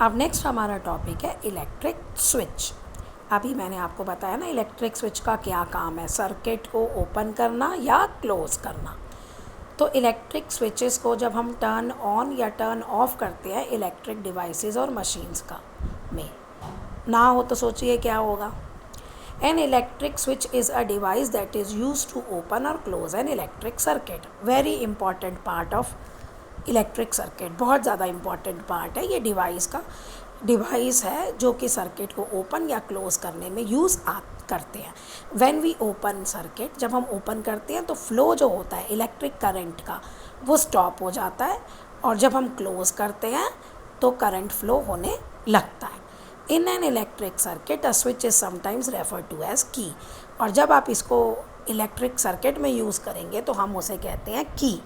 अब नेक्स्ट हमारा टॉपिक है इलेक्ट्रिक स्विच। अभी मैंने आपको बताया ना इलेक्ट्रिक स्विच का क्या काम है, सर्किट को ओपन करना या क्लोज़ करना। तो इलेक्ट्रिक स्विचेस को जब हम टर्न ऑन या टर्न ऑफ करते हैं इलेक्ट्रिक डिवाइसेस और मशीन्स का में ना हो तो सोचिए क्या होगा। An electric switch is a device that is used to open or close an electric circuit. Very important part of electric circuit, बहुत ज़्यादा इम्पॉर्टेंट पार्ट है ये डिवाइस का। डिवाइस है जो कि सर्किट को ओपन या क्लोज़ करने में यूज़ करते हैं। व्हेन वी ओपन सर्किट, जब हम ओपन करते हैं तो फ्लो जो होता है इलेक्ट्रिक करंट का वो स्टॉप हो जाता है, और जब हम क्लोज़ करते हैं तो करंट फ्लो होने लगता है। In an electric circuit a switch is sometimes refer to as key, और जब आप इसको इलेक्ट्रिक सर्किट में यूज़ करेंगे तो हम उसे कहते हैं की।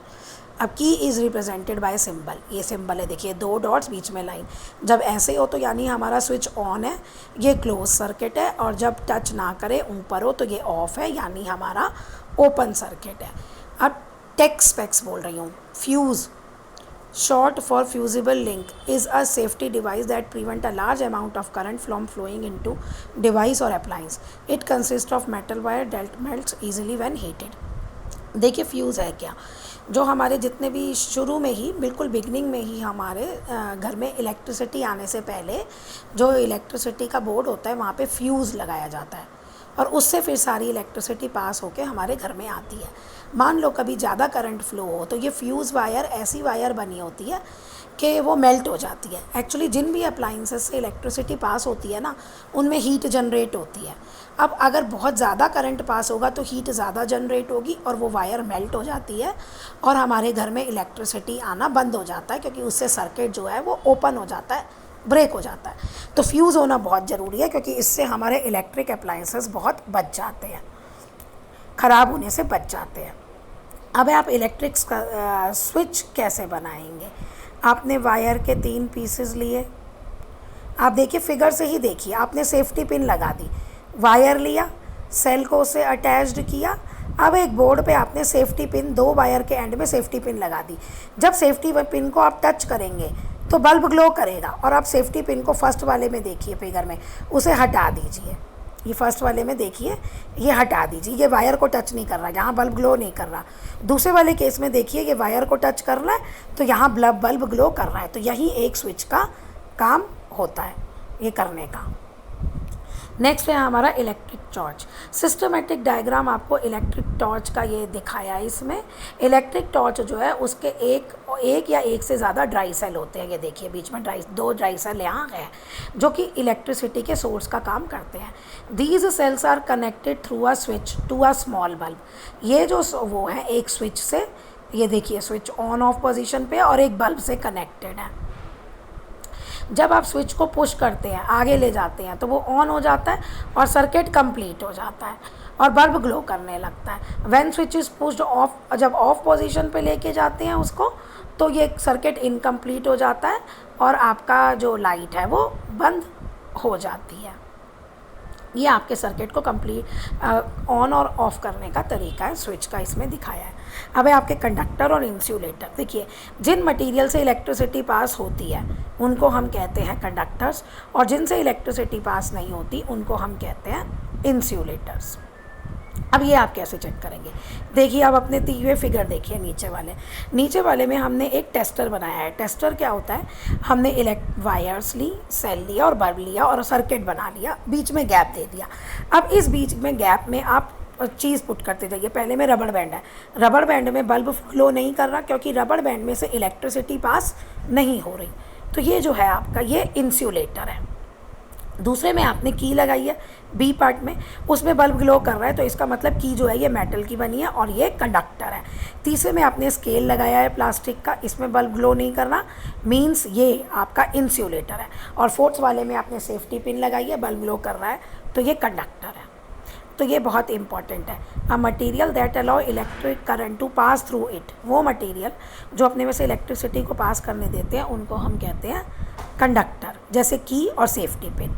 अब की इज़ रिप्रेजेंटेड बाय सिंबल, ये सिंबल है देखिए, 2 डॉट्स बीच में लाइन। जब ऐसे हो तो यानी हमारा स्विच ऑन है, ये क्लोज सर्किट है, और जब टच ना करे ऊपर हो तो ये ऑफ है यानी हमारा ओपन सर्किट है। अब टेक्स स्पेक्स बोल रही हूँ। Fuse, short for fusible link, is a safety device that prevent a large amount of current from flowing into device or appliance. It consists of metal wire that melts easily when heated. देखिए fuse है क्या, जो हमारे जितने भी शुरू में ही बिल्कुल बिगनिंग में ही हमारे घर में इलेक्ट्रिसिटी आने से पहले जो इलेक्ट्रिसिटी का बोर्ड होता है वहाँ पे फ्यूज़ लगाया जाता है, और उससे फिर सारी इलेक्ट्रिसिटी पास होके हमारे घर में आती है। मान लो कभी ज़्यादा करंट फ्लो हो तो ये फ्यूज़ वायर ऐसी वायर बनी होती है कि वो मेल्ट हो जाती है। एक्चुअली जिन भी अप्लाइंसेस से इलेक्ट्रिसिटी पास होती है ना उनमें हीट जनरेट होती है। अब अगर बहुत ज़्यादा करंट पास होगा तो हीट ज़्यादा जनरेट होगी और वो वायर मेल्ट हो जाती है और हमारे घर में इलेक्ट्रिसिटी आना बंद हो जाता है, क्योंकि उससे सर्किट जो है वो ओपन हो जाता है, ब्रेक हो जाता है। तो फ्यूज़ होना बहुत ज़रूरी है, क्योंकि इससे हमारे इलेक्ट्रिक अप्लाइंसेस बहुत बच जाते हैं, ख़राब होने से बच जाते हैं। अब आप इलेक्ट्रिक स्विच कैसे बनाएंगे। आपने वायर के 3 पीसेस लिए, आप देखिए फिगर से ही देखिए, आपने सेफ्टी पिन लगा दी, वायर लिया, सेल को उससे अटैच्ड किया। अब एक बोर्ड पे आपने सेफ्टी पिन 2 वायर के एंड में सेफ्टी पिन लगा दी। जब सेफ्टी पिन को आप टच करेंगे तो बल्ब ग्लो करेगा, और आप सेफ्टी पिन को फर्स्ट वाले में देखिए फिगर में, उसे हटा दीजिए। ये फर्स्ट वाले में देखिए, ये हटा दीजिए, ये वायर को टच नहीं कर रहा, यहाँ बल्ब ग्लो नहीं कर रहा। दूसरे वाले केस में देखिए ये वायर को टच कर रहा है तो यहाँ बल्ब ग्लो कर रहा है। तो यही एक स्विच का काम होता है ये करने का। नेक्स्ट है हमारा इलेक्ट्रिक टॉर्च। सिस्टमेटिक डायग्राम आपको इलेक्ट्रिक टॉर्च का ये दिखाया है। इसमें इलेक्ट्रिक टॉर्च जो है उसके एक या एक से ज़्यादा ड्राई सेल होते हैं। ये देखिए बीच में 2 ड्राई सेल यहाँ हैं जो कि इलेक्ट्रिसिटी के सोर्स का काम करते हैं। These cells are connected through a switch to a small bulb. ये जो वो है एक स्विच से, ये देखिए स्विच ऑन ऑफ पोजीशन पे और एक बल्ब से कनेक्टेड है। जब आप स्विच को पुश करते हैं, आगे ले जाते हैं, तो वो ऑन हो जाता है और सर्किट कंप्लीट हो जाता है और बल्ब ग्लो करने लगता है। When switch is pushed of, जब ऑफ पोजीशन पे लेके जाते हैं उसको तो ये सर्किट इनकम्प्लीट हो जाता है और आपका जो लाइट है वो बंद हो जाती है। ये आपके सर्किट को कंप्लीट ऑन और ऑफ करने का तरीका है, स्विच का इसमें दिखाया है। अब है आपके कंडक्टर और इंसुलेटर। देखिए जिन मटेरियल से इलेक्ट्रिसिटी पास होती है उनको हम कहते हैं कंडक्टर्स, और जिनसे इलेक्ट्रिसिटी पास नहीं होती उनको हम कहते हैं इंसुलेटर्स। अब ये आप कैसे चेक करेंगे, देखिए आप अपने दिए हुए फिगर देखिए, नीचे वाले में हमने एक टेस्टर बनाया है। टेस्टर क्या होता है, हमने वायर्स ली, सेल लिया और बल्ब लिया और सर्किट बना लिया, बीच में गैप दे दिया। अब इस बीच में गैप में आप चीज़ पुट करते जाइए। पहले में रबड़ बैंड है, रबड़ बैंड में बल्ब फ्लो नहीं कर रहा क्योंकि रबड़ बैंड में से इलेक्ट्रिसिटी पास नहीं हो रही, तो ये जो है आपका ये इंसुलेटर है। दूसरे में आपने की लगाई है बी पार्ट में, उसमें बल्ब ग्लो कर रहा है तो इसका मतलब की जो है ये मेटल की बनी है और ये कंडक्टर है। तीसरे में आपने स्केल लगाया है प्लास्टिक का, इसमें बल्ब ग्लो नहीं करना, मींस ये आपका इंसुलेटर है। और फोर्थ वाले में आपने सेफ्टी पिन लगाई है, बल्ब ग्लो कर रहा है तो ये कंडक्टर है। तो ये बहुत इंपॉर्टेंट है। A material that allow electric current to pass through it, वो मटेरियल जो अपने में से इलेक्ट्रिसिटी को पास करने देते हैं उनको हम कहते हैं कंडक्टर, जैसे की और सेफ्टी पिन।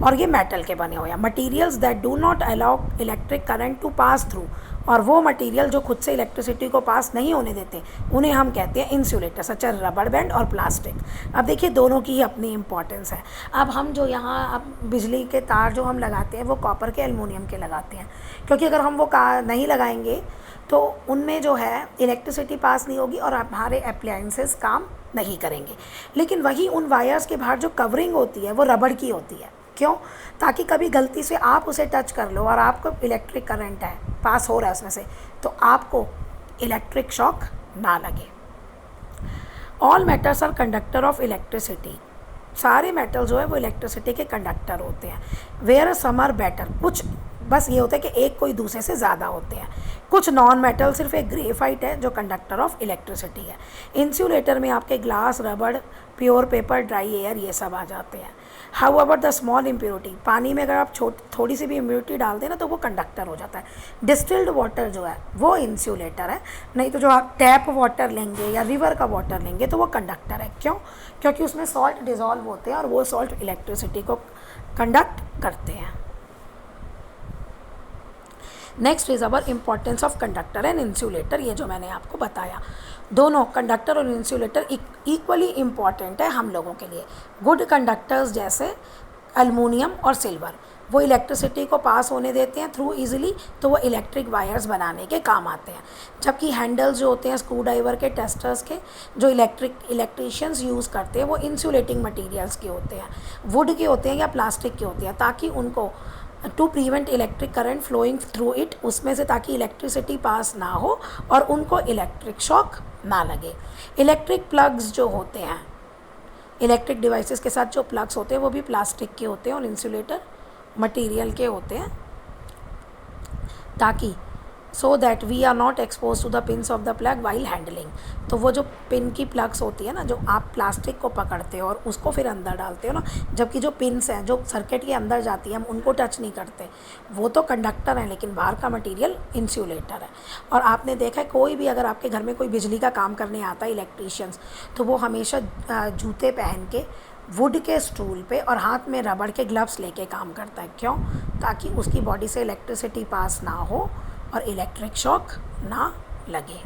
और ये मेटल के बने हुए हैं। Materials that do not allow electric current to pass through, और वो मटेरियल जो खुद से इलेक्ट्रिसिटी को पास नहीं होने देते उन्हें हम कहते हैं insulator, such as rubber band और प्लास्टिक। अब देखिए दोनों की ही अपनी इम्पॉर्टेंस है। अब हम जो यहाँ अब बिजली के तार जो हम लगाते हैं वो कॉपर के, एल्युमिनियम के लगाते हैं, क्योंकि अगर हम वो नहीं लगाएंगे तो उनमें जो है इलेक्ट्रिसिटी पास नहीं होगी और हमारे अप्लायंसेस काम नहीं करेंगे। लेकिन वही उन वायर्स के बाहर जो कवरिंग होती है वो रबड़ की होती है। क्यों? ताकि कभी गलती से आप उसे टच कर लो और आपको इलेक्ट्रिक करंट है पास हो रहा है उसमें से, तो आपको इलेक्ट्रिक शॉक ना लगे। All metals are conductor of electricity, सारे मेटल जो है वो इलेक्ट्रिसिटी के कंडक्टर होते हैं। वेयर सम आर बेटर, कुछ बस ये होता है कि एक कोई दूसरे से ज़्यादा होते हैं। कुछ नॉन मेटल, सिर्फ एक ग्रेफाइट है जो कंडक्टर ऑफ इलेक्ट्रिसिटी है। इंसुलेटर में आपके ग्लास, रबड़, प्योर पेपर, ड्राई एयर ये सब आ जाते हैं। How about the small impurity, पानी में अगर आप थोड़ी सी भी इम्प्योरिटी डालते हैं ना तो वो कंडक्टर हो जाता है। डिस्टिल्ड वाटर जो है वो इंसुलेटर है, नहीं तो जो आप टैप वाटर लेंगे या रिवर का वाटर लेंगे तो वो कंडक्टर है। क्यों? क्योंकि उसमें सॉल्ट डिज़ोल्व होते हैं और वो सॉल्ट इलेक्ट्रिसिटी को कंडक्ट करते हैं। Next is our importance of conductor and insulator. ये जो मैंने आपको बताया, दोनों कंडक्टर और इंसुलेटर इक्वली इम्पॉर्टेंट है हम लोगों के लिए। गुड कंडक्टर्स जैसे एल्युमिनियम और सिल्वर, वो इलेक्ट्रिसिटी को पास होने देते हैं थ्रू इजीली, तो वो इलेक्ट्रिक वायर्स बनाने के काम आते हैं। जबकि हैंडल्स जो होते हैं स्क्रू ड्राइवर के, टेस्टर्स के, जो इलेक्ट्रीशियंस यूज़ करते हैं वो इंसुलेटिंग मटेरियल्स के होते हैं, वुड के होते हैं या प्लास्टिक के होते हैं, ताकि उनको to prevent electric current flowing through it, उसमें से ताकि इलेक्ट्रिसिटी पास ना हो और उनको इलेक्ट्रिक शॉक ना लगे। इलेक्ट्रिक प्लग्स जो होते हैं, इलेक्ट्रिक डिवाइसेस के साथ जो प्लग्स होते हैं वो भी प्लास्टिक के होते हैं और इंसुलेटर मटेरियल के होते हैं, ताकि so that we are not expose to the pins of the plug while handling. तो वो जो पिन की प्लग्स होती है ना, जो आप प्लास्टिक को पकड़ते हो और उसको फिर अंदर डालते हो ना, जबकि जो पिन्स हैं जो सर्किट के अंदर जाती है हम उनको टच नहीं करते, वो तो कंडक्टर हैं, लेकिन बाहर का मटेरियल इंसुलेटर है। और आपने देखा है कोई भी अगर आपके घर में कोई बिजली का काम करने आता है इलेक्ट्रीशियंस, तो वो हमेशा जूते पहन के वुड के स्टूल पे और हाथ में रबड़ के ग्लव्स लेके काम करता है। क्यों? ताकि उसकी बॉडी से इलेक्ट्रिसिटी पास ना हो और इलेक्ट्रिक शॉक ना लगे।